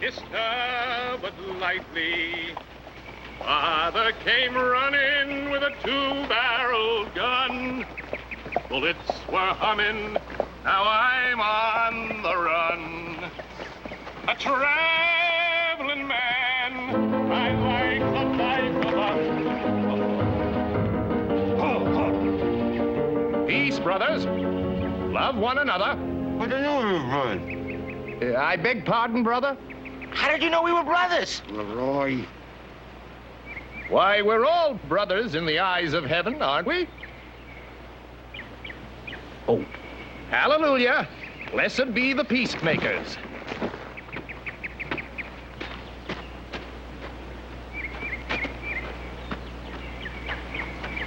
Mister, but lightly. Father came running with a two-barreled gun. Bullets were humming, now I'm on the run. A traveling man, I like the life of us. Peace, brothers. Love one another. What do you know, brother? I beg pardon, brother? How did you know we were brothers? Leroy. Why, we're all brothers in the eyes of heaven, aren't we? Oh, hallelujah. Blessed be the peacemakers.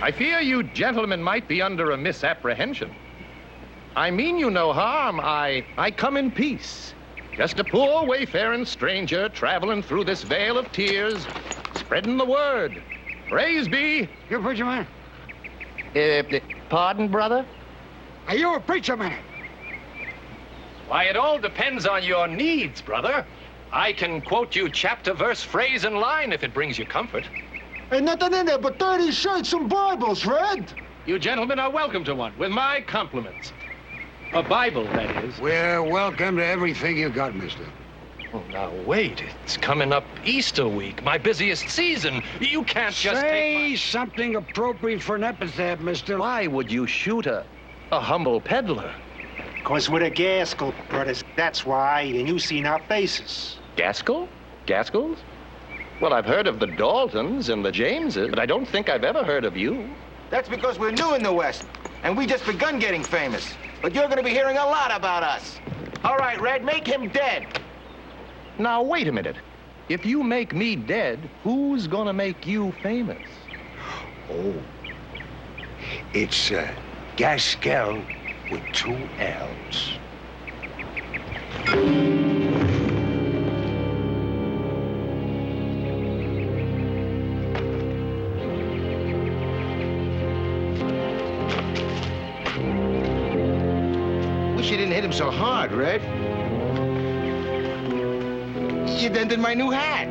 I fear you gentlemen might be under a misapprehension. I mean you no harm. I come in peace. Just a poor wayfaring stranger traveling through this vale of tears, spreading the word. Praise be. You a preacher man? Pardon, brother? Are you a preacher man? Why, it all depends on your needs, brother. I can quote you chapter, verse, phrase, and line if it brings you comfort. Ain't nothing in there but 30 shirts and Bibles, Fred. You gentlemen are welcome to one, with my compliments. A Bible, that is. We're welcome to everything you got, mister. Oh, now, wait. It's coming up Easter week, my busiest season. You can't just Say something appropriate for an epitaph, mister. Why would you shoot a humble peddler? 'Cause we're the Gaskell brothers, that's why, and you seen our faces. Gaskell? Gaskells? Well, I've heard of the Daltons and the Jameses, but I don't think I've ever heard of you. That's because we're new in the West, and we just begun getting famous. But you're gonna be hearing a lot about us. All right, Red, make him dead. Now, wait a minute. If you make me dead, who's gonna make you famous? Oh. It's Gaskell with 2 L's. Wish you didn't hit him so hard, Red. You dented my new hat.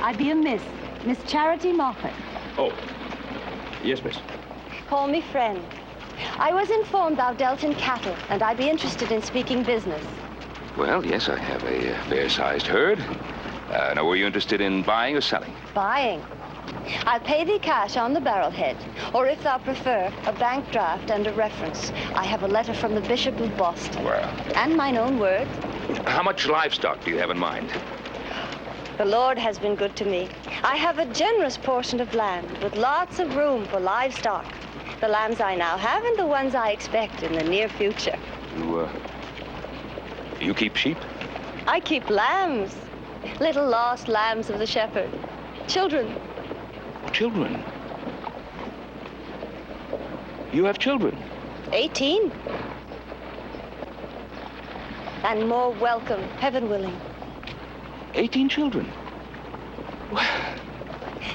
I'd be a Miss Charity Moffat. Oh, yes, miss. Call me friend. I was informed thou dealt in cattle, and I'd be interested in speaking business. Well, yes, I have a fair-sized herd. Now, were you interested in buying or selling? Buying. I'll pay thee cash on the barrelhead, or if thou prefer, a bank draft and a reference. I have a letter from the Bishop of Boston. Well. And mine own word. How much livestock do you have in mind? The Lord has been good to me. I have a generous portion of land with lots of room for livestock. The lambs I now have and the ones I expect in the near future. You keep sheep? I keep lambs. Little lost lambs of the shepherd. Children. Children? You have children? 18. And more welcome, heaven willing. 18 children?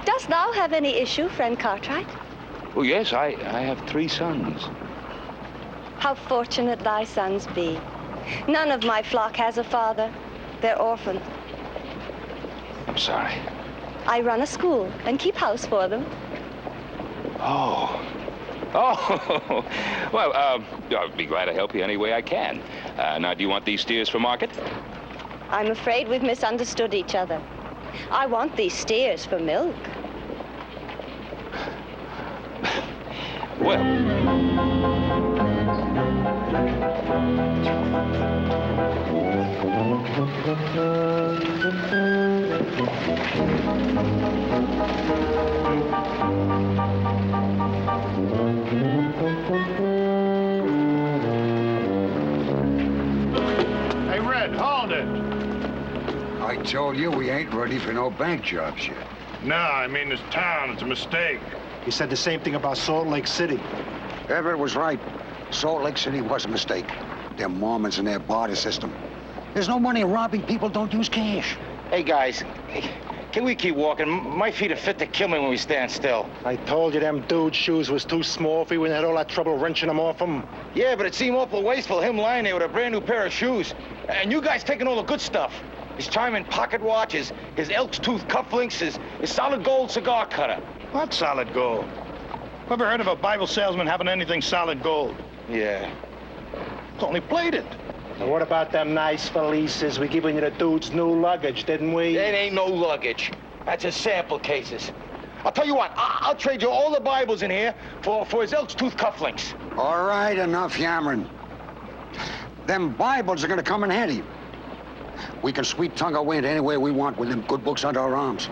Dost thou have any issue, friend Cartwright? Oh, yes, I have 3 sons. How fortunate thy sons be. None of my flock has a father. They're orphans. I'm sorry. I run a school and keep house for them. Oh. Oh. Well, I'll be glad to help you any way I can. Now, do you want these steers for market? I'm afraid we've misunderstood each other. I want these steers for milk. Well... Hey, Red, hold it. I told you we ain't ready for no bank jobs yet. No, I mean this town. It's a mistake. He said the same thing about Salt Lake City. Everett was right. Salt Lake City was a mistake. They're Mormons and their barter system. There's no money in robbing people don't use cash. Hey, guys, can we keep walking? My feet are fit to kill me when we stand still. I told you them dude's shoes was too small for you when you had all that trouble wrenching them off him. Yeah, but it seemed awful wasteful, him lying there with a brand new pair of shoes. And you guys taking all the good stuff. His Chinaman pocket watch, his elk's tooth cufflinks, his solid gold cigar cutter. What solid gold? Ever heard of a Bible salesman having anything solid gold? Yeah. It's only plated. And what about them nice valises? We giving you the dude's new luggage, didn't we? It ain't no luggage. That's just sample cases. I'll tell you what, I'll trade you all the Bibles in here for his elk's tooth cufflinks. All right, enough yammering. Them Bibles are gonna come in handy. We can sweet-tongue our way into anywhere we want with them good books under our arms.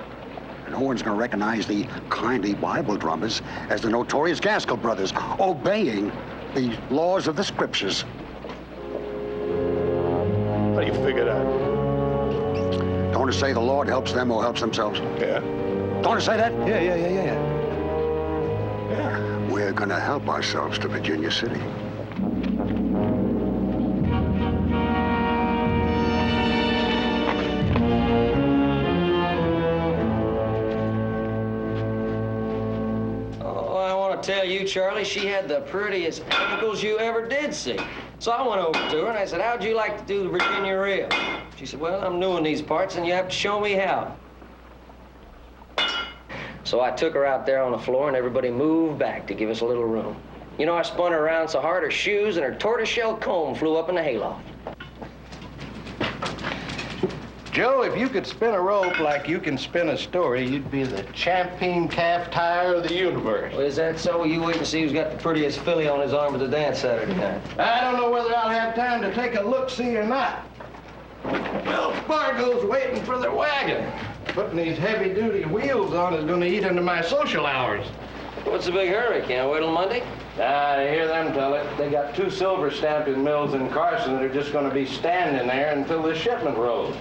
No one's gonna recognize the kindly Bible drummers as the notorious Gaskell brothers, obeying the laws of the scriptures. How do you figure that? Don't it say the Lord helps them who helps themselves? Yeah. Don't it say that? Yeah. We're gonna help ourselves to Virginia City. Tell you, Charlie, she had the prettiest ankles you ever did see. So I went over to her and I said, how'd you like to do the Virginia Reel? She said, well, I'm new in these parts and you have to show me how. So I took her out there on the floor and everybody moved back to give us a little room. You know, I spun her around so hard her shoes and her tortoiseshell comb flew up in the hayloft. Joe, if you could spin a rope like you can spin a story, you'd be the champion calf tire of the universe. Well, is that so? You wait and see who's got the prettiest filly on his arm at the dance Saturday night. I don't know whether I'll have time to take a look-see or not. Well, Fargo's waiting for their wagon. Putting these heavy-duty wheels on is going to eat into my social hours. What's the big hurry? Can't wait till Monday? I hear them tell it. They got 2 silver stamping mills in Carson that are just going to be standing there until the shipment rolls.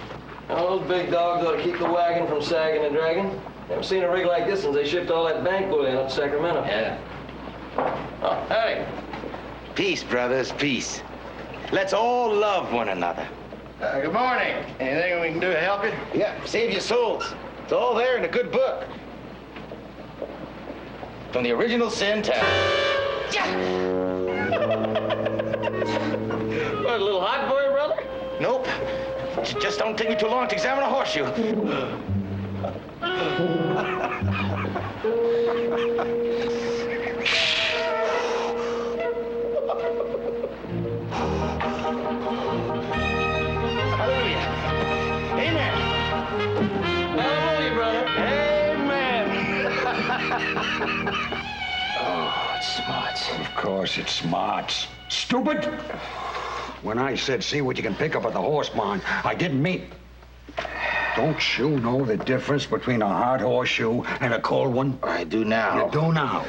Oh, those big dogs ought to keep the wagon from sagging and dragging. Never seen a rig like this since they shipped all that bank bullion up to Sacramento. Yeah. Oh, howdy. Peace, brothers, peace. Let's all love one another. Good morning. Anything we can do to help you? Yeah, save your souls. It's all there in a good book. From the original sin to... What, a little hot for you, brother? Nope. Just don't take me too long to examine a horseshoe. Hallelujah. Amen. Hallelujah, brother. Amen. Oh, it's smarts. Of course it's smarts. Stupid! When I said see what you can pick up at the horse barn, I didn't mean... Don't you know the difference between a hard horseshoe and a cold one? I do now. You do now.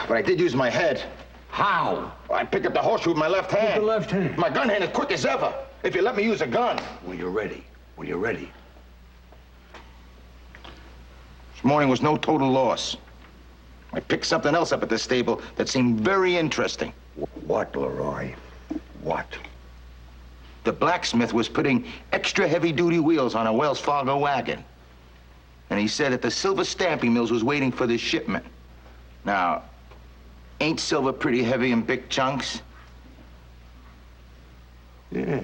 But I did use my head. How? I picked up the horseshoe with my left hand. With the left hand? My gun hand is quick as ever. If you let me use a gun. When you're ready. When you're ready. This morning was no total loss. I picked something else up at the stable that seemed very interesting. What, Leroy? What? The blacksmith was putting extra heavy-duty wheels on a Wells Fargo wagon. And he said that the silver stamping mills was waiting for this shipment. Now, ain't silver pretty heavy in big chunks? Yeah.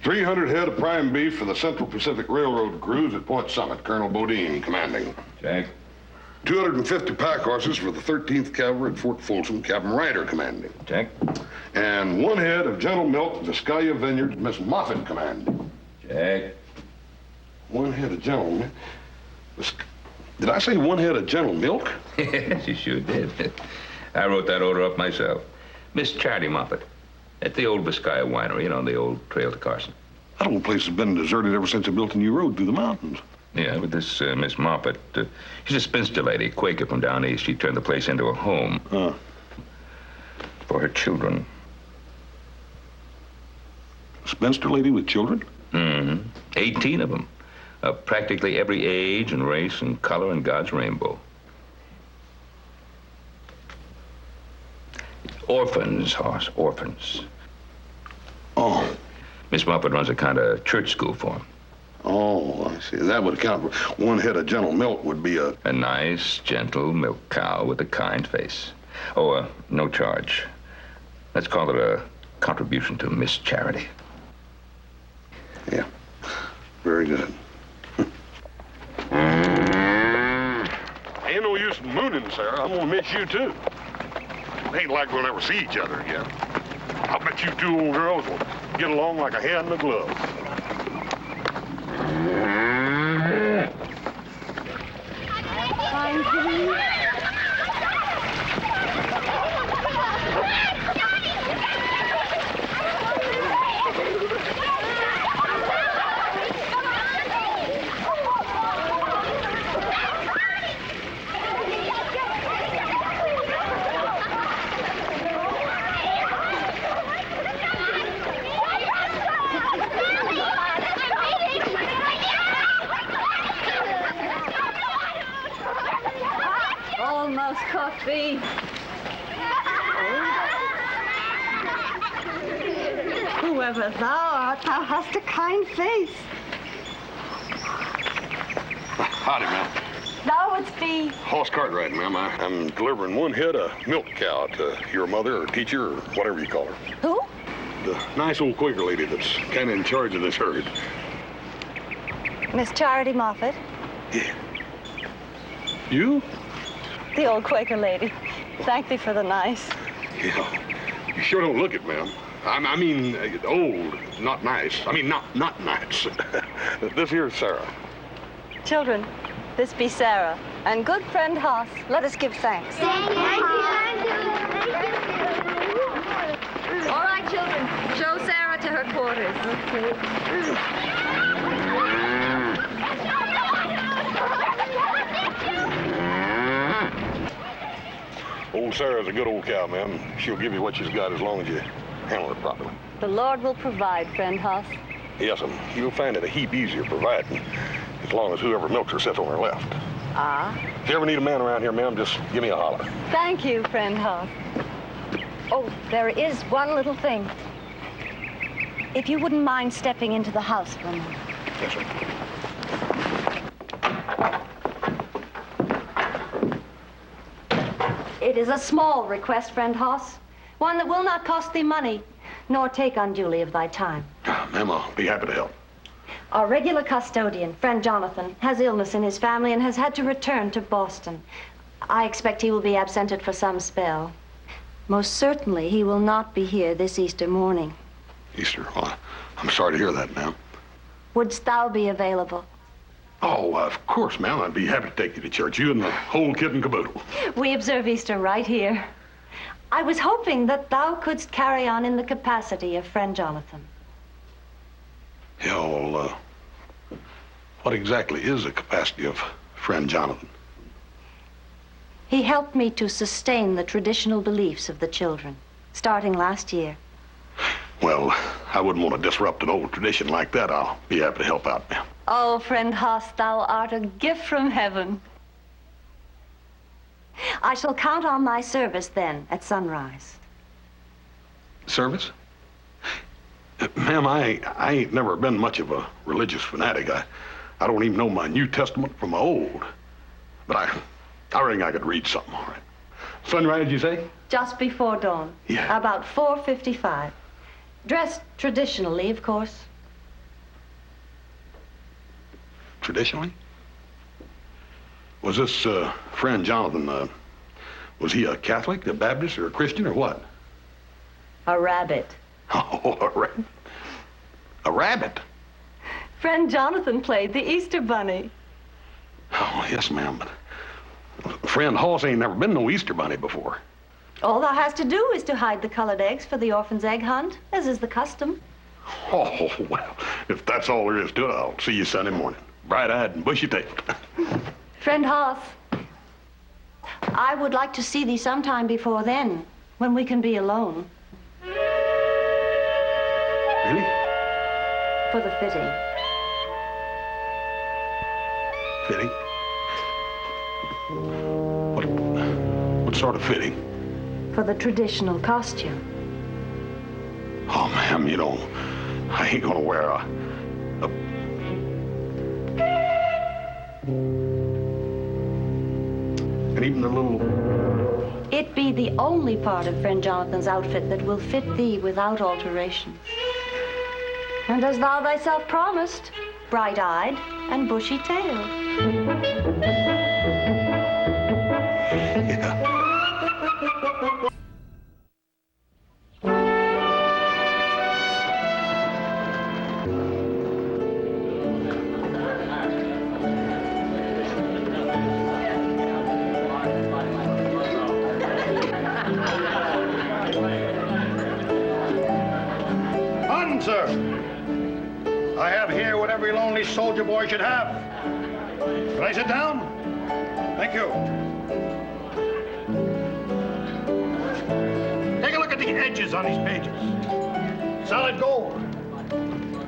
300 head of prime beef for the Central Pacific Railroad cruise at Point Summit. Colonel Bodine commanding. Jack. 250 pack horses for the 13th Cavalry at Fort Folsom. Captain Ryder commanding. Jack. And 1 head of Gentle Milk, Vizcaya Vineyards, Miss Moffett commanding. Jack. 1 head of Gentle Milk. Did I say 1 head of Gentle Milk? Yes, you sure did. I wrote that order up myself. Miss Charity Moffett. At the old Vizcaya winery, you know, the old trail to Carson. That old place has been deserted ever since they built a new road through the mountains. Yeah, but this Miss Moffett, she's a spinster lady, Quaker from down east. She turned the place into a home. For her children. Spinster lady with children? Mm-hmm. 18 of them. Of practically every age and race and color in God's rainbow. Orphans, Hoss, orphans. Oh. Miss Moffett runs a kind of church school for them. Oh, I see. That would account for 1 head of Gentle Milk would be a nice, gentle milk cow with a kind face. Oh, no charge. Let's call it a contribution to Miss Charity. Yeah. Very good. Ain't no use mooning, Sarah. I'm gonna miss you, too. Ain't like we'll never see each other again. I'll bet you 2 old girls will get along like a hand and a glove. Almost caught thee. Whoever thou art, thou hast a kind face. Howdy, ma'am. Thou wouldst be... Horse cart riding, ma'am. I'm delivering 1 head of milk cow to your mother or teacher or whatever you call her. Who? The nice old Quaker lady that's kind of in charge of this herd. Miss Charity Moffett. Yeah. You? The old Quaker lady. Thank thee for the nice. Yeah. You sure don't look it, ma'am. I mean, old, not nice. I mean, not nice. This here's Sarah. Children, this be Sarah. And good friend Hoss, let us give thanks. Thank you. All right, children, show Sarah to her quarters. Old Sarah's a good old cow, ma'am. She'll give you what she's got as long as you handle her properly. The Lord will provide, friend Hoss. Yes, you'll find it a heap easier providing as long as whoever milks her sits on her left. Ah. If you ever need a man around here, ma'am, just give me a holler. Thank you, friend Hoss. Oh, there is one little thing. If you wouldn't mind stepping into the house for a moment. Yes, sir. It is a small request, friend Hoss. One that will not cost thee money, nor take unduly of thy time. Ma'am, I'll be happy to help. Our regular custodian, friend Jonathan, has illness in his family and has had to return to Boston. I expect he will be absented for some spell. Most certainly, he will not be here this Easter morning. Easter? Well, I'm sorry to hear that, ma'am. Wouldst thou be available? Oh, of course, ma'am. I'd be happy to take you to church. You and the whole kit and caboodle. We observe Easter right here. I was hoping that thou couldst carry on in the capacity of friend Jonathan. Yeah, well, what exactly is the capacity of friend Jonathan? He helped me to sustain the traditional beliefs of the children, starting last year. Well, I wouldn't want to disrupt an old tradition like that. I'll be happy to help out, ma'am. Oh, friend Hoss, thou art a gift from heaven. I shall count on thy service then at sunrise. Service? Ma'am, I ain't never been much of a religious fanatic. I don't even know my New Testament from my Old. But I reckon I could read something, all right. Sunrise, you say? Just before dawn. Yeah. About 4:55. Dressed traditionally, of course. Traditionally? Was this friend Jonathan, was he a Catholic, a Baptist, or a Christian, or what? A rabbit. Oh, a rabbit. A rabbit? Friend Jonathan played the Easter Bunny. Oh, yes, ma'am, but friend Hoss ain't never been no Easter Bunny before. All thou has to do is to hide the colored eggs for the orphan's egg hunt, as is the custom. Oh, well, if that's all there is to it, I'll see you Sunday morning. Bright-eyed and bushy-tailed. Friend Hoss, I would like to see thee sometime before then, when we can be alone. Really? For the fitting. Fitting? What sort of fitting? For the traditional costume. Oh, ma'am, you know, I ain't gonna wear a... And even the little... It be the only part of friend Jonathan's outfit that will fit thee without alteration. And as thou thyself promised, bright-eyed and bushy-tailed. Yeah. Sir. I have here what every lonely soldier boy should have. Can I sit down? Thank you. Take a look at the edges on these pages. Solid gold.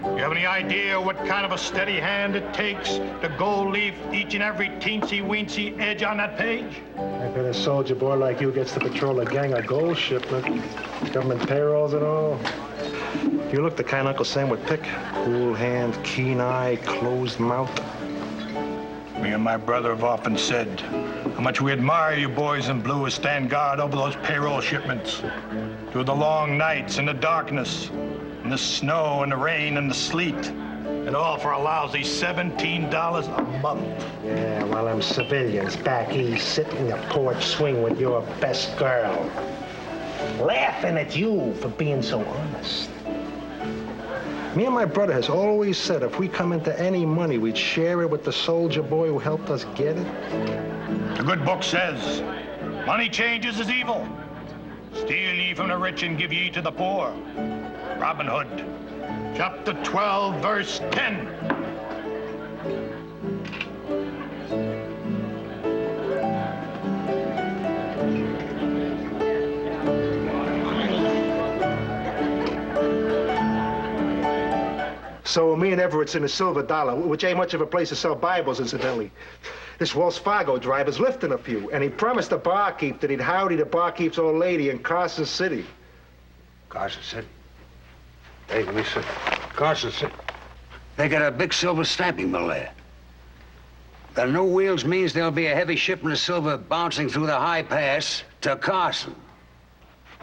You have any idea what kind of a steady hand it takes to gold leaf each and every teensy-weensy edge on that page? I bet a soldier boy like you gets to patrol a gang of gold shipment, government payrolls and all. You look the kind Uncle Sam would pick. Cool hand, keen eye, closed mouth. Me and my brother have often said how much we admire you boys in blue who stand guard over those payroll shipments. Through the long nights and the darkness, and the snow and the rain and the sleet. And all for a lousy $17 a month. Yeah, while them civilians back east sitting in the porch swing with your best girl. Laughing at you for being so honest. Me and my brother has always said if we come into any money, we'd share it with the soldier boy who helped us get it. The good book says, money changes is evil. Steal ye from the rich and give ye to the poor. Robin Hood, chapter 12, verse 10. So me and Everett's in the Silver Dollar, which ain't much of a place to sell Bibles, incidentally. This Wells Fargo driver's lifting a few, and he promised the barkeep that he'd howdy the barkeep's old lady in Carson City. Carson City? Hey, let me see. Carson City. They got a big silver stamping mill there. The new wheels means there'll be a heavy shipment of silver bouncing through the high pass to Carson.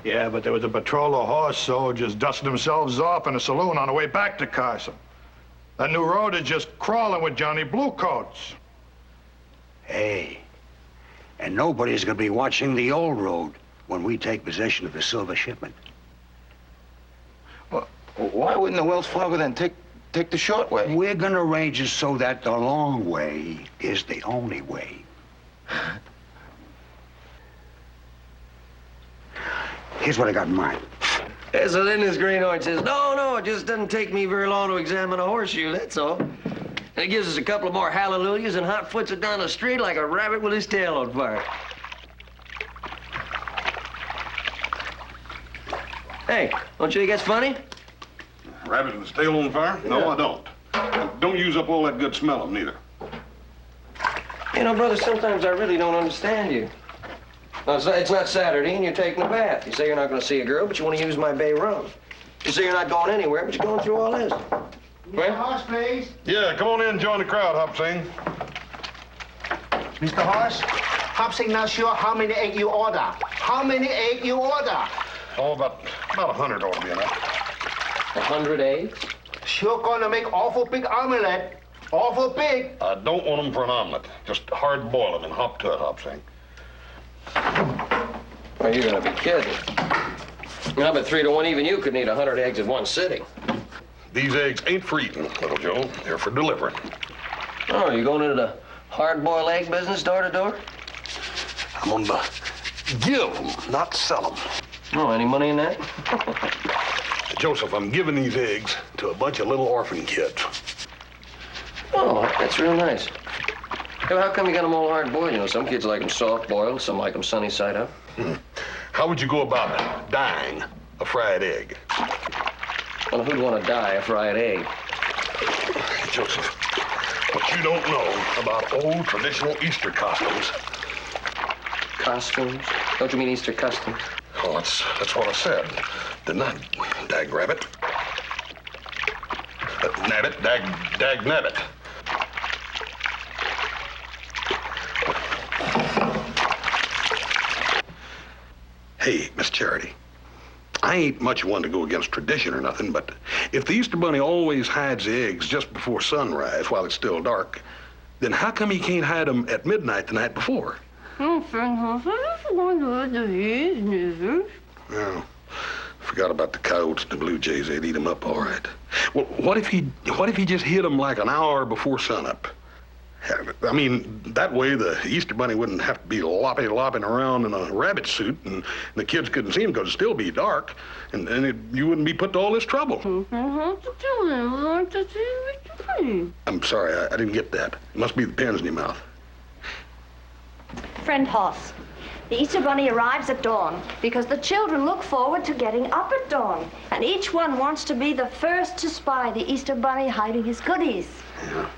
Yeah, but there was a patrol of horse soldiers dusting themselves off in a saloon on the way back to Carson. That new road is just crawling with Johnny Bluecoats. Hey, and nobody's gonna be watching the old road when we take possession of the silver shipment. Well, why wouldn't the Wells Fargo then take the short way? We're gonna arrange it so that the long way is the only way. Here's what I got in mind. Yeah, so then this greenhorn says, no, it just doesn't take me very long to examine a horseshoe, that's all. And it gives us a couple of more hallelujahs and hot foots it down the street like a rabbit with his tail on fire. Hey, don't you think that's funny? Rabbit with his tail on fire? No, I don't. And don't use up all that good smell of them, neither. You know, brother, sometimes I really don't understand you. No, it's not Saturday and you're taking a bath. You say you're not going to see a girl, but you want to use my bay rum. You say you're not going anywhere, but you're going through all this. Mr. Horse, please. Yeah, come on in and join the crowd, Hop Sing. Mr. Horse, Hopsing not sure how many egg you order. How many egg you order? Oh, about 100 ought to be enough. 100 eggs? Sure gonna make awful big omelet. Awful big. I don't want them for an omelet. Just hard boil them and hop to it, Hop Sing. Well, you're gonna be kidding. I bet 3 to 1 even you could eat 100 eggs in one sitting. These eggs ain't for eating, little Joe. They're for delivering. Oh, you going into the hard-boiled egg business door to door? I'm on the give them, not sell them. Oh, any money in that? Joseph, I'm giving these eggs to a bunch of little orphan kids. Oh, that's real nice. Hey, well, how come you got them all hard-boiled? You know, some kids like them soft-boiled, some like them sunny-side up. How would you go about it, dyeing a fried egg? Well, who'd want to dye a fried egg? Joseph, what you don't know about old traditional Easter costumes. Costumes? Don't you mean Easter customs? Oh, that's what I said. Didn't I? Dag-rabbit. Nabbit, dag-nabbit. Hey, Miss Charity, I ain't much one to go against tradition or nothing, but if the Easter Bunny always hides the eggs just before sunrise while it's still dark, then how come he can't hide them at midnight the night before? Oh, forgot about the coyotes and the blue jays. They'd eat them up all right. Well, what if he just hid them like an hour before sunup? I mean, that way the Easter Bunny wouldn't have to be lopping around in a rabbit suit, and the kids couldn't see him because it'd still be dark, and you wouldn't be put to all this trouble. I'm sorry, I didn't get that. It must be the pins in your mouth. Friend Hoss, the Easter Bunny arrives at dawn because the children look forward to getting up at dawn, and each one wants to be the first to spy the Easter Bunny hiding his goodies. Yeah.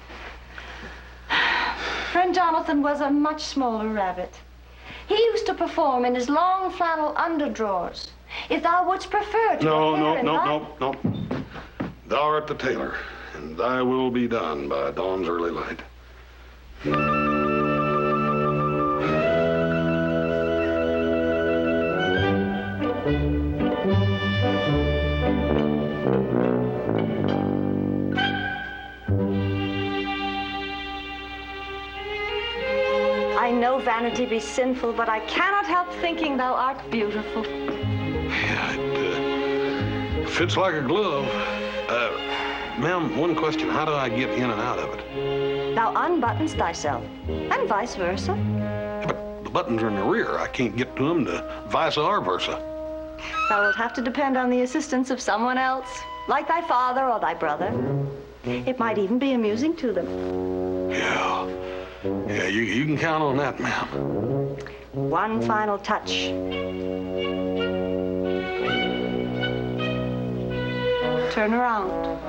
Friend Jonathan was a much smaller rabbit. He used to perform in his long flannel underdrawers. If thou wouldst prefer to No. Thou art the tailor, and thy will be done by dawn's early light. I know vanity be sinful, but I cannot help thinking thou art beautiful. Yeah, it fits like a glove. Ma'am, one question. How do I get in and out of it? Thou unbuttons thyself, and vice versa. But the buttons are in the rear. I can't get to them to vice versa. Thou wilt have to depend on the assistance of someone else, like thy father or thy brother. It might even be amusing to them. Yeah, you can count on that, ma'am. One final touch. Turn around. There.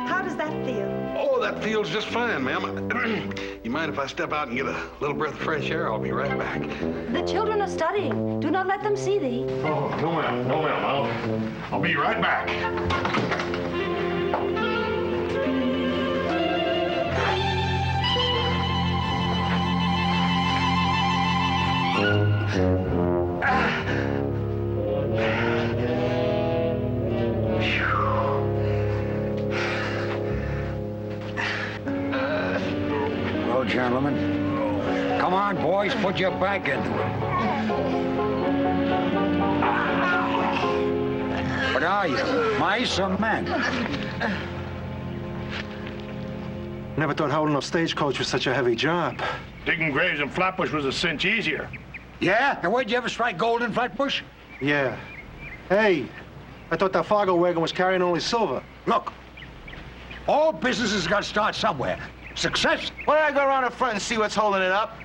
How does that feel? Oh, that feels just fine, ma'am. You mind if I step out and get a little breath of fresh air? I'll be right back. The children are studying. Do not let them see thee. Oh, no, ma'am. I'll be right back. Well, gentlemen, come on, boys, put your back into it. What are you, mice or men? Never thought holding a stagecoach was such a heavy job. Digging graves in Flatbush was a cinch easier. Yeah? And where'd you ever strike gold in Flatbush? Yeah. Hey, I thought that Fargo wagon was carrying only silver. Look, all businesses got to start somewhere. Success. Why don't I go around the front and see what's holding it up?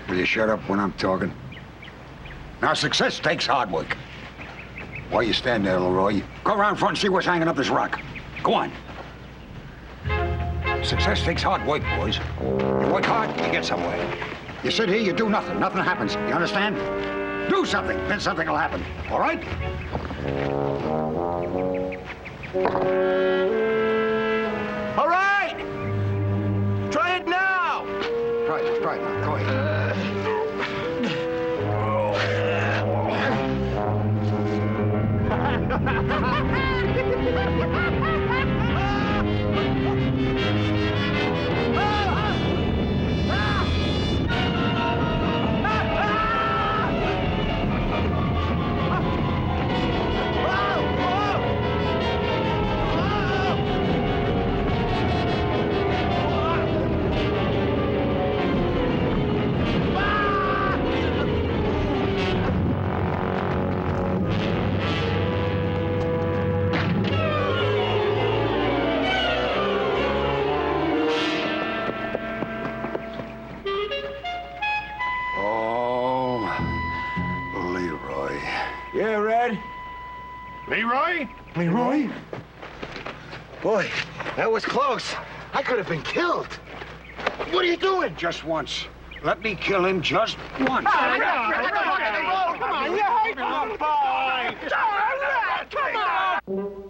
Will you shut up when I'm talking? Now, success takes hard work. Why you stand there, Leroy? Go around front and see what's hanging up this rock. Go on. Success takes hard work, boys. You work hard, you get somewhere. You sit here, you do nothing. Nothing happens. You understand? Do something, then something will happen. All right? All right! Try it now! Try it now. Go ahead. Yeah, Red? Leroy? Leroy? Boy, that was close. I could have been killed. What are you doing? Just once. Let me kill him just once. Come on, you hate me, boy! Come on!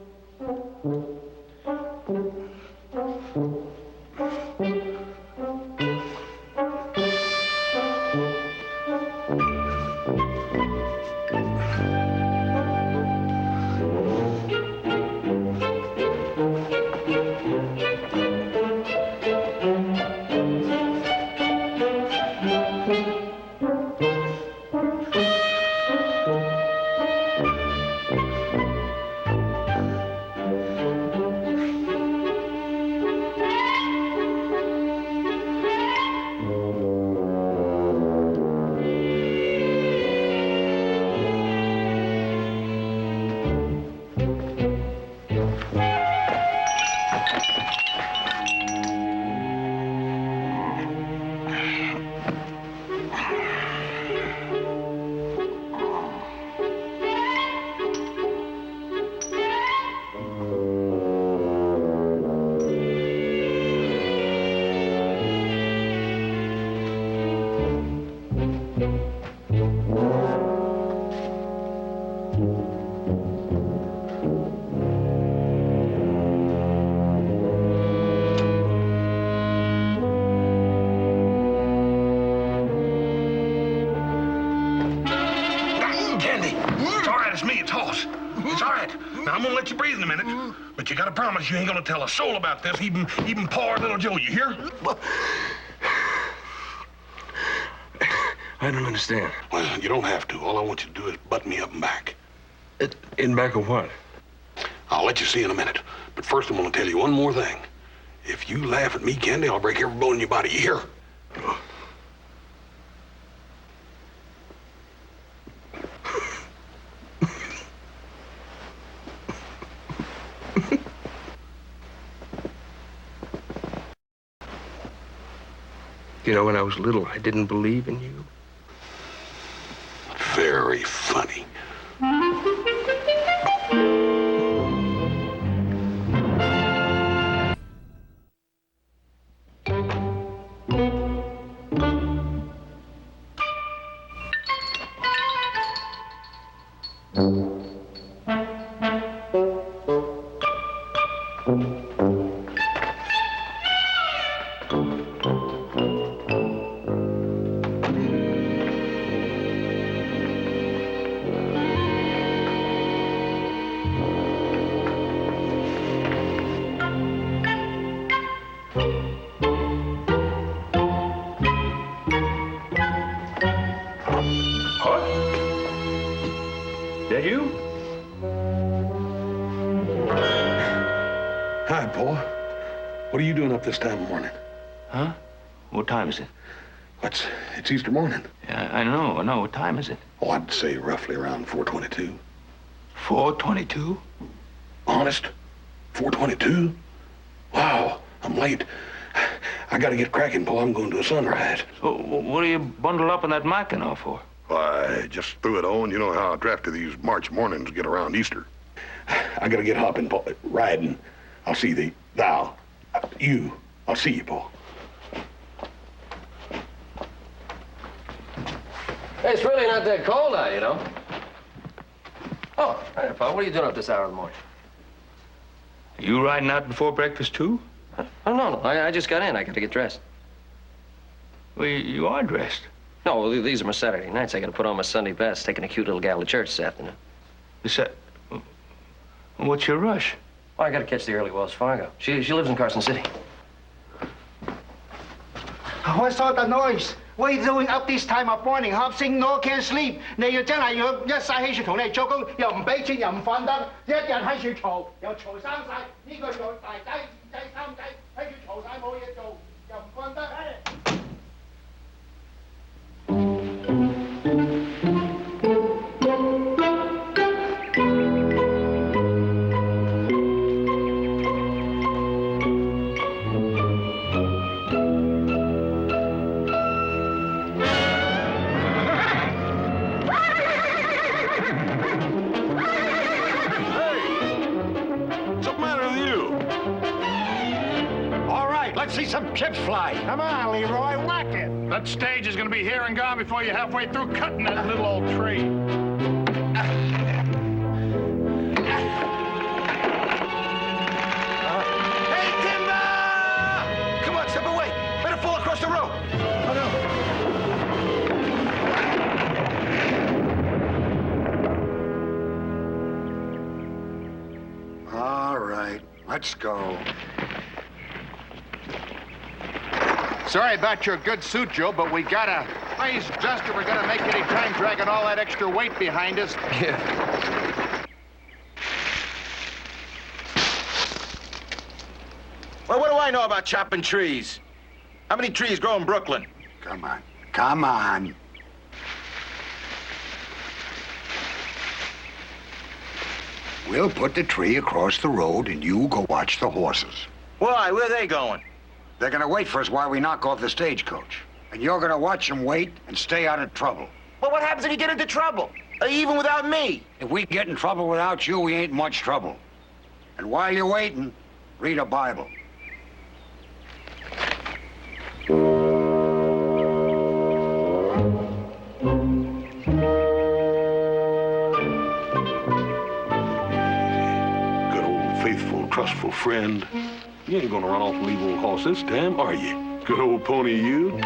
Now, I'm gonna let you breathe in a minute, but you gotta promise you ain't gonna tell a soul about this, even poor little Joe, you hear? I don't understand. Well, you don't have to. All I want you to do is butt me up and back. In back of what? I'll let you see in a minute. But first, I'm gonna tell you one more thing. If you laugh at me, Candy, I'll break every bone in your body, you hear? You know, when I was little, I didn't believe in you. Very funny. That you? Hi, Paul. What are you doing up this time of morning? Huh? What time is it? It's Easter morning. Yeah, I know. What time is it? Oh, I'd say roughly around 4:22. 4:22? Honest? 4:22? Wow, I'm late. I gotta get cracking, Paul. I'm going to a sunrise. So, what are you bundled up in that Mackinac for? I just threw it on. You know how drafty these March mornings get around Easter. I gotta get hopping, Paul. Riding. I'll see thee. I'll see you, Paul. Hey, it's really not that cold out, you know. Oh, hi there, Paul. What are you doing up this hour of the morning? You riding out before breakfast, too? Oh, no. I just got in. I got to get dressed. Well, you are dressed. No, well, these are my Saturday nights. I got to put on my Sunday best, taking a cute little gal to church this afternoon. What's your rush? Well, I got to catch the early Wells Fargo. She lives in Carson City. What's all the noise? What are you doing up this time of morning? 瞌醒 no can sleep。你要真係要一晒起床同你做工，又唔俾錢，又唔瞓得，一日喺處嘈，又嘈生晒。呢個做大仔、二仔、三仔喺處嘈晒冇嘢做，又唔瞓得。Let's see some chips fly. Come on, Leroy, whack it. That stage is going to be here and gone before you're halfway through cutting that little old tree. Hey, Timber! Come on, step away. Better fall across the road. Oh, no. All right, let's go. Sorry about your good suit, Joe, but we gotta raise just if we're gonna make any time dragging all that extra weight behind us. Yeah. Well, what do I know about chopping trees? How many trees grow in Brooklyn? Come on. Come on. We'll put the tree across the road and you go watch the horses. Why? Where are they going? They're gonna wait for us while we knock off the stagecoach. And you're gonna watch them wait and stay out of trouble. Well, what happens if you get into trouble? Even without me? If we get in trouble without you, we ain't in much trouble. And while you're waiting, read a Bible. Good old faithful, trustful friend. You ain't gonna run off and leave old horse this time, are you? Good old pony, you.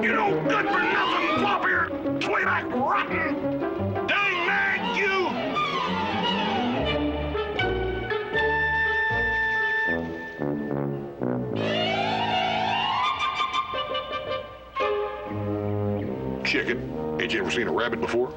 You know, good for nothing, floppier, twayback rotten. Dang nag, you! Chicken. Ain't you ever seen a rabbit before?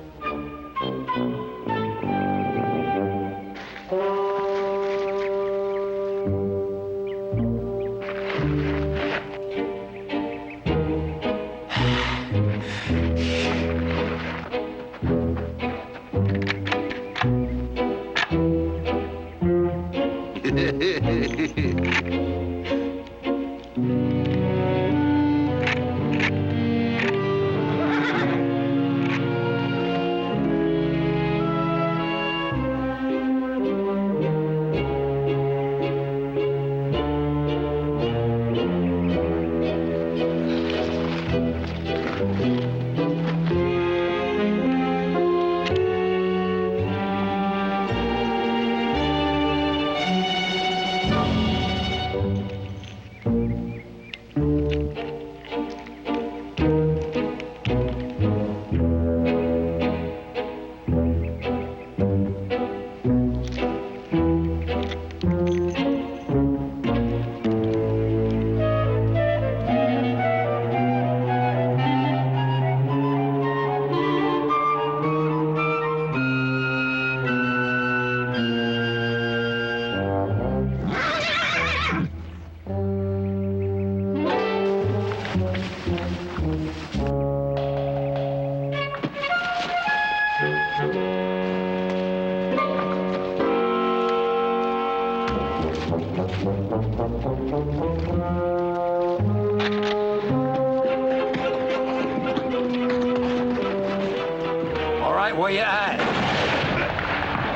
All right, where you at?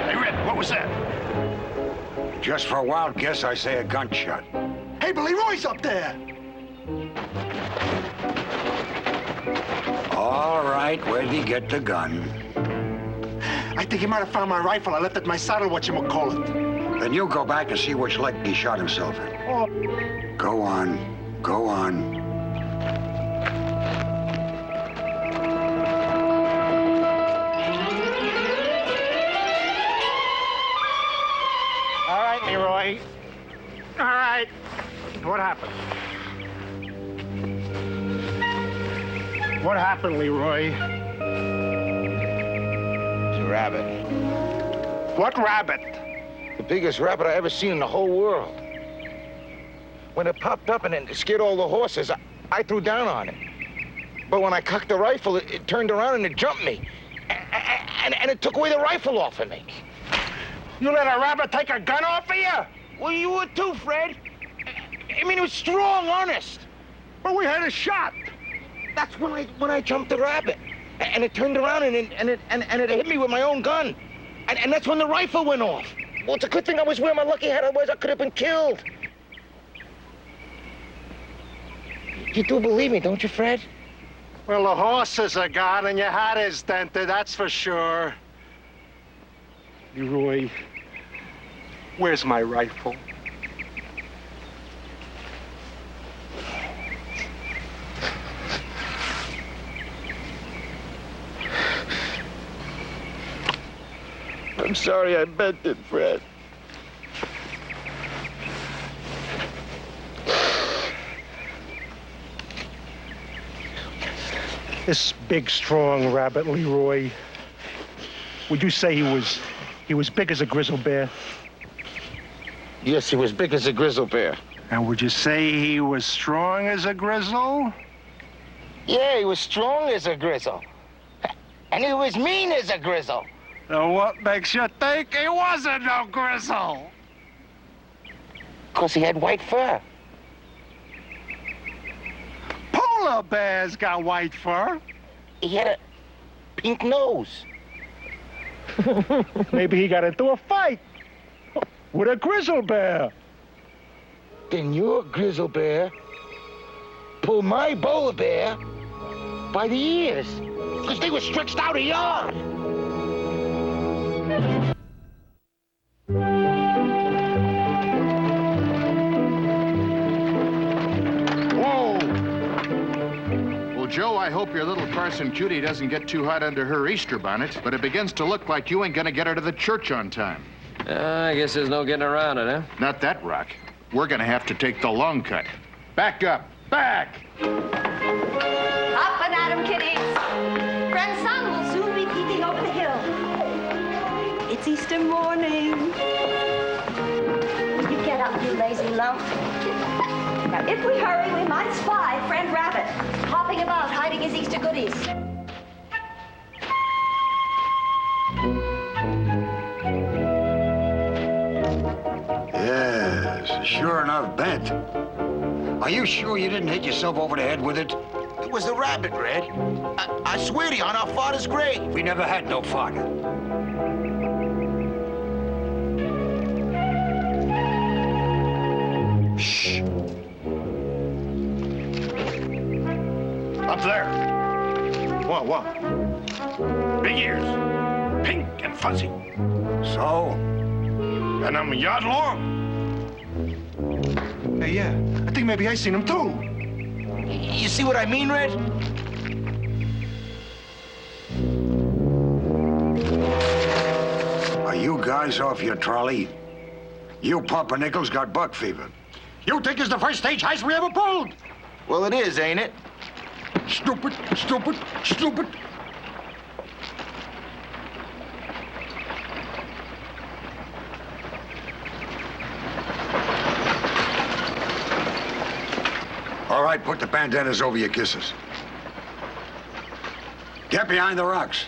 Hey, Red, what was that? Just for a wild guess, I say a gunshot. Hey, Billy Roy's up there. All right, where'd he get the gun? I think he might have found my rifle. I left it in my saddle, whatchamacallit. Then you go back and see which leg he shot himself in. Oh. Go on. Go on. All right, Leroy. All right. What happened? What happened, Leroy? It's a rabbit. What rabbit? The biggest rabbit I ever seen in the whole world. When it popped up and it scared all the horses, I threw down on it. But when I cocked the rifle, it turned around and it jumped me. And it took away the rifle off of me. You let a rabbit take a gun off of you? Well, you would too, Fred. I mean, it was strong, honest. But we had a shot. That's when I jumped the rabbit. And it turned around and it hit me with my own gun. And that's when the rifle went off. Well, it's a good thing I was wearing my lucky hat, otherwise I could have been killed. You do believe me, don't you, Fred? Well, the horses are gone and your hat is dented, that's for sure. Leroy, where's my rifle? I'm sorry I bent it, Fred. This big, strong rabbit, Leroy, would you say he was big as a grizzly bear? Yes, he was big as a grizzly bear. And would you say he was strong as a grizzle? Yeah, he was strong as a grizzle. And he was mean as a grizzle. Now what makes you think he wasn't no grizzle? 'Cause he had white fur. Polar bears got white fur. He had a pink nose. Maybe he got into a fight with a grizzly bear. Then your grizzly bear pulled my polar bear by the ears. 'Cause they were stretched out a yard. Whoa! Well, Joe, I hope your little Carson cutie doesn't get too hot under her Easter bonnet, but it begins to look like you ain't gonna get her to the church on time. I guess there's no getting around it, huh? Not that rock. We're gonna have to take the long cut. Back up! Back! Up and at 'em, kiddies. Friend's son will soon be peeking over the hill. It's Easter morning. You get up, you lazy lump. Now, if we hurry, we might spy Friend Rabbit hopping about, hiding his Easter goodies. Yes, sure enough, bent. Are you sure you didn't hit yourself over the head with it? It was the rabbit, Red. I swear to you, on our father's grave. We never had no father. Shh. Up there. What? Big ears. Pink and fuzzy. So? And I'm a yard long. Hey, yeah, I think maybe I seen him too. You see what I mean, Red? Are you guys off your trolley? You pumpernickels got buck fever. You think it's the first stage heist we ever pulled? Well, it is, ain't it? Stupid, stupid, stupid. All right, put the bandanas over your kisses. Get behind the rocks.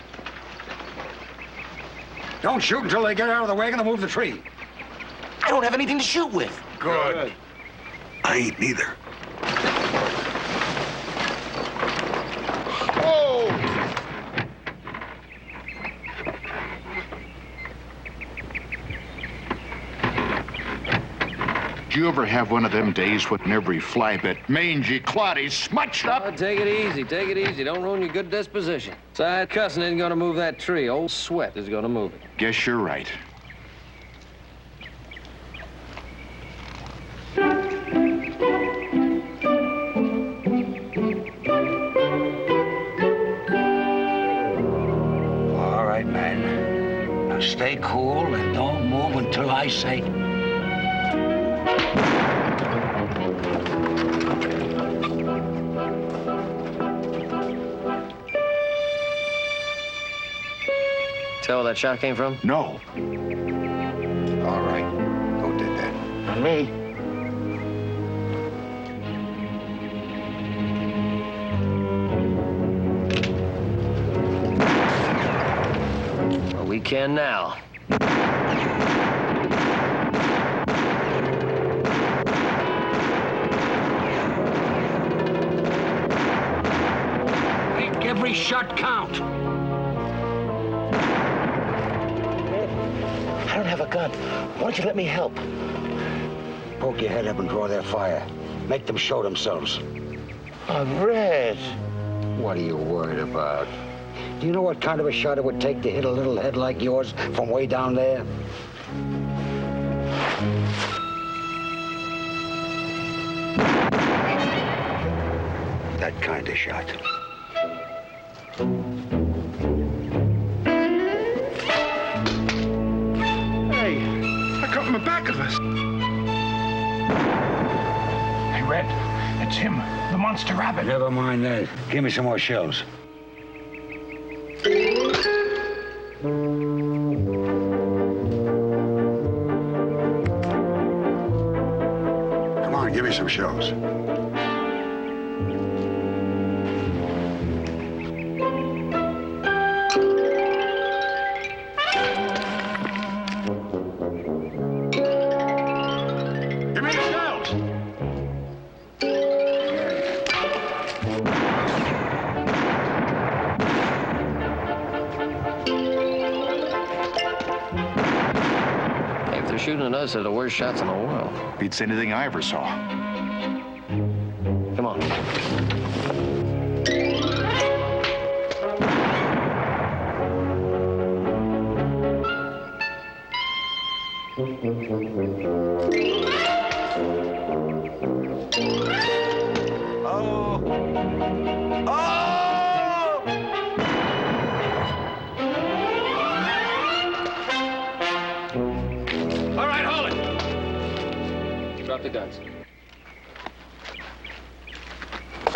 Don't shoot until they get out of the wagon and move the tree. I don't have anything to shoot with. Good. I ain't neither. Whoa! Did you ever have one of them days when every fly bit, mangy, cloddy, smutched up? Oh, take it easy, take it easy. Don't ruin your good disposition. Besides, cussing isn't gonna move that tree. Old Sweat is gonna move it. Guess you're right. All right, man. Now stay cool and don't move until I say. Tell where that shot came from? No. All right. Who did that? Not me. Well, we can now. Make every shot count. I don't have a gun. Why don't you let me help? Poke your head up and draw their fire. Make them show themselves. Red. What are you worried about? Do you know what kind of a shot it would take to hit a little head like yours from way down there? That kind of shot. Hey, I got in the back of us. Hey, Red, it's him, the monster rabbit. Never mind that. Give me some more shells. Come on, give me some shells. Give me the shells. Hey, if they're shooting at us, they're the worst shots in the world. Beats anything I ever saw. Come on. All right, hold it. Drop the guns.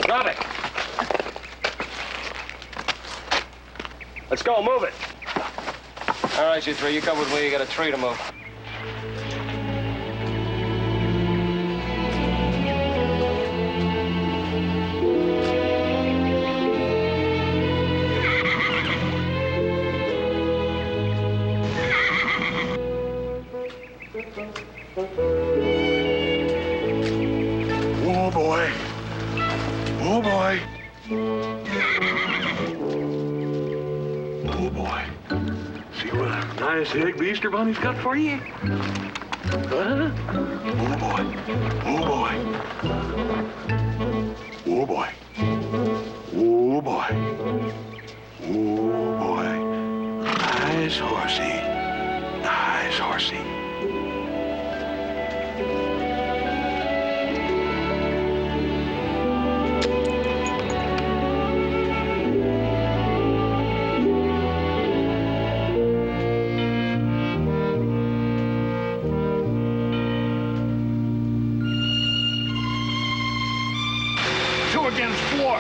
Drop it. Let's go, move it. All right, you three, you come with me. You got a tree to move. Oh, boy. Oh, boy. Oh, boy. See what a nice egg the Easter Bunny's got for you? Huh? Oh, boy. Oh, boy. Oh, boy. Oh, boy. Oh, boy. Nice horsey. Nice horsey. Against 4.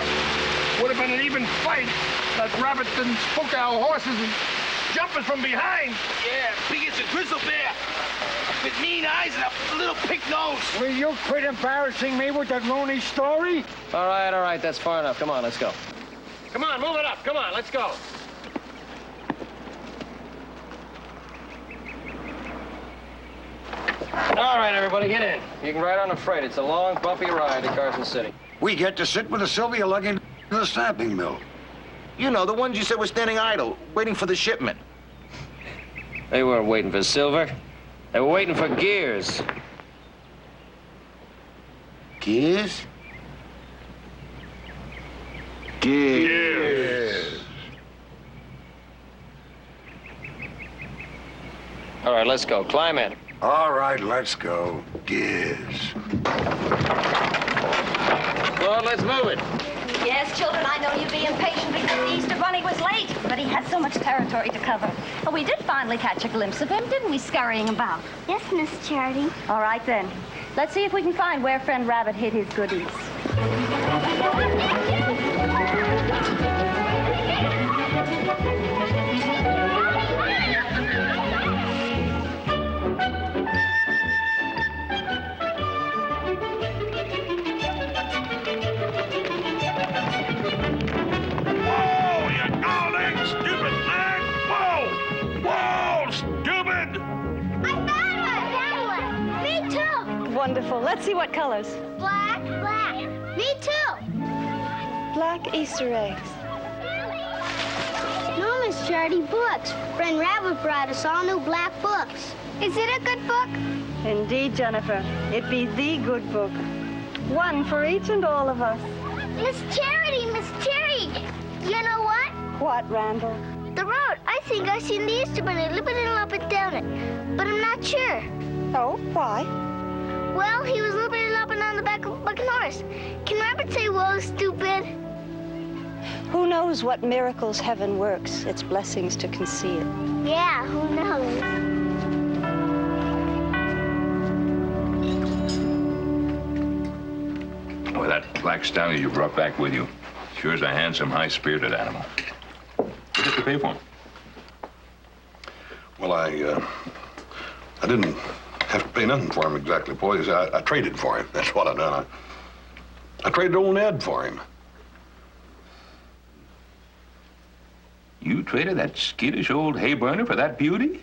Would have been an even fight. That rabbit didn't spook our horses and jump us from behind. Yeah, big as a grizzly bear. With mean eyes and a little pink nose. Will you quit embarrassing me with that loony story? All right, that's far enough. Come on, let's go. Come on, move it up. Come on, let's go. All right, everybody, get in. You can ride on the freight. It's a long, bumpy ride to Carson City. We get to sit with the Sylvia lugging to the stamping mill. You know, the ones you said were standing idle, waiting for the shipment. They weren't waiting for silver. They were waiting for gears. Gears? Gears. All right, let's go. Climb in. All right, let's go. Gears. Well, let's move it. Yes, children, I know you'd be impatient because the Easter Bunny was late, but he had so much territory to cover. Oh, we did finally catch a glimpse of him, didn't we, scurrying about? Yes, Miss Charity. All right, then. Let's see if we can find where Friend Rabbit hid his goodies. Wonderful. Let's see what colors. Black. Me too. Black Easter eggs. No, Miss Charity, books. Friend Rabbit brought us all new black books. Is it a good book? Indeed, Jennifer. It be the good book. One for each and all of us. Miss Charity. You know what? What, Randall? The road. I think I seen the Easter Bunny lipping and lopping down it, but I'm not sure. Oh, why? Well, he was looping and lopping on the back of a bucking horse. Can Rabbit say, whoa, stupid? Who knows what miracles heaven works? Its blessings to conceal. Yeah, who knows? Well, that black stallion you brought back with you sure is a handsome, high-spirited animal. What did you pay for him? Well, I didn't have to pay nothing for him exactly, boys. I traded for him. That's what I done. I traded old Ned for him. You traded that skittish old hay burner for that beauty?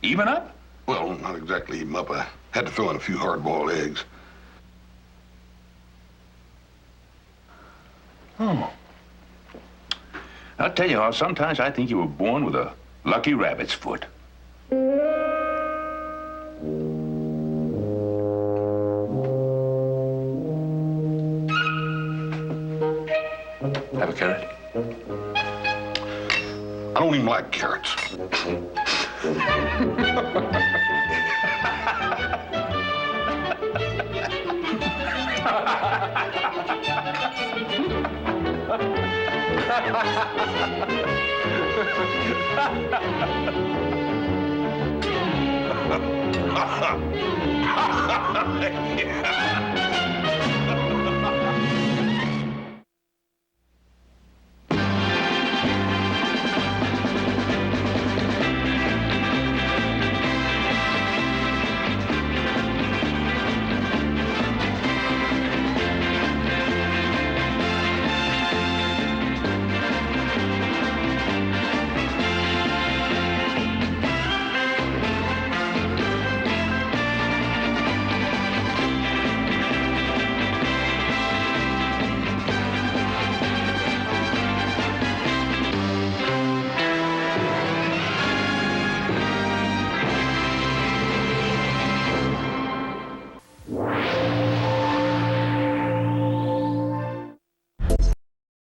Even up? Well, not exactly even up. I had to throw in a few hard-boiled eggs. Oh. I'll tell you how, sometimes I think you were born with a lucky rabbit's foot. Have a carrot? I don't even like carrots.